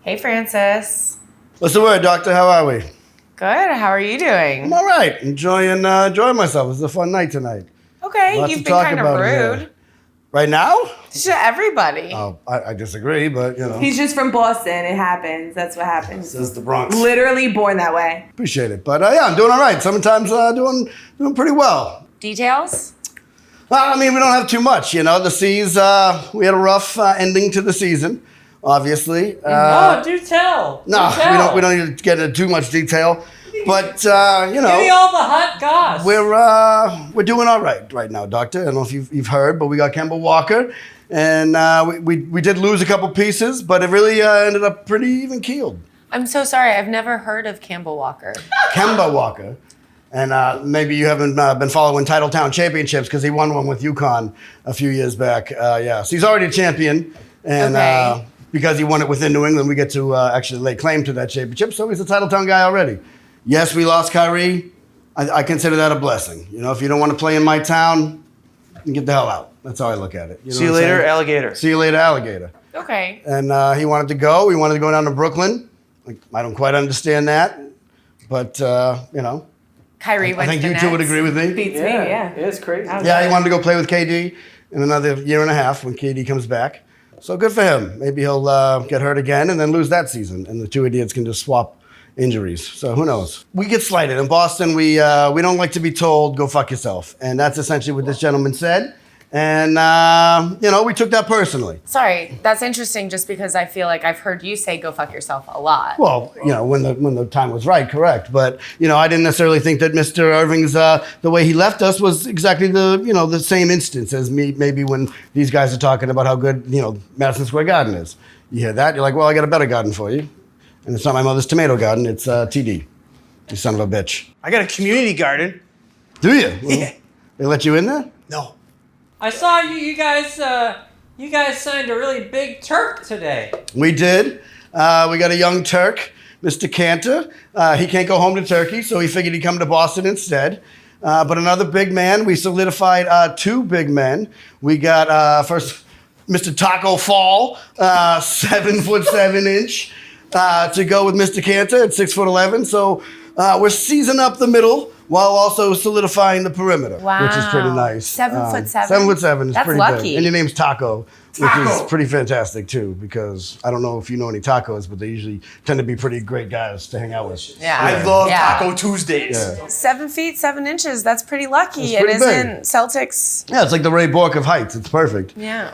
Hey, Francis. What's the word, Doctor? How are we? Good. How are you doing? I'm all right. Enjoying myself. It was a fun night tonight. Okay, Lots you've to been talk kind of about rude. here. Right now? To everybody. Oh, I disagree, but you know. He's just from Boston. It happens. That's what happens. Says the Bronx. Literally born that way. Appreciate it. But yeah, I'm doing all right. Sometimes doing pretty well. Details? Well, I mean, we don't have too much, you know. The C's, we had a rough ending to the season, obviously. Do tell. No, Do tell. we don't need to get into too much detail. But, you Give me know, all the hot goss. we're doing all right now, Doctor. I don't know if you've heard, but we got Kemba Walker. And we did lose a couple pieces, but it really ended up pretty even keeled. I'm so sorry. I've never heard of Kemba Walker. Kemba Walker. And maybe you haven't been following Titletown Championships because he won one with UConn a few years back. Yeah, so he's already a champion. And Okay. because he won it within New England, we get to actually lay claim to that championship. So he's a Titletown guy already. Yes, we lost Kyrie. I consider that a blessing. You know, if you don't want to play in my town, you get the hell out. That's how I look at it. You know See you what I'm later, saying? alligator. See you later, alligator. Okay. And he wanted to go. We wanted to go down to Brooklyn. Like, I don't quite understand that. But, you know. Kyrie I went think to the you two would Nets. agree with me. Beats me, yeah. It's crazy. Yeah, he wanted to go play with KD in another year and a half when KD comes back. So good for him. Maybe he'll get hurt again and then lose that season. And the two idiots can just swap injuries. So who knows? We get slighted. In Boston, we don't like to be told, go fuck yourself. And that's essentially what this gentleman said. And, you know, we took that personally. Sorry, that's interesting just because I feel like I've heard you say go fuck yourself a lot. Well, you know, when the time was right, correct. But, you know, I didn't necessarily think that Mr. Irving's, the way he left us was exactly the same instance as maybe when these guys are talking about how good, you know, Madison Square Garden is. You hear that, you're like, well, I got a better garden for you. And it's not my mother's tomato garden, it's TD. You son of a bitch. I got a community garden. Do you? Yeah. They let you in there? No. I saw you guys signed a really big Turk today. We did. We got a young Turk, Mr. Kanter. He can't go home to Turkey, so he figured he'd come to Boston instead. But another big man. We solidified two big men. We got first Mr. Tacko Fall, 7'7" to go with Mr. Kanter at 6'11". So we're seasoning up the middle while also solidifying the perimeter, which is pretty Wow. nice. 7'7"? 7'7" is That's pretty lucky. big. And your name's Taco, which is pretty fantastic too, because I don't know if you know any tacos, but they usually tend to be pretty great guys to hang out with. Yeah. I love Yeah. Taco Tuesdays. Yeah. 7 feet, 7 inches. That's pretty lucky. That's pretty It isn't Celtics. Yeah, it's like the Ray Bork of heights. It's perfect. Yeah.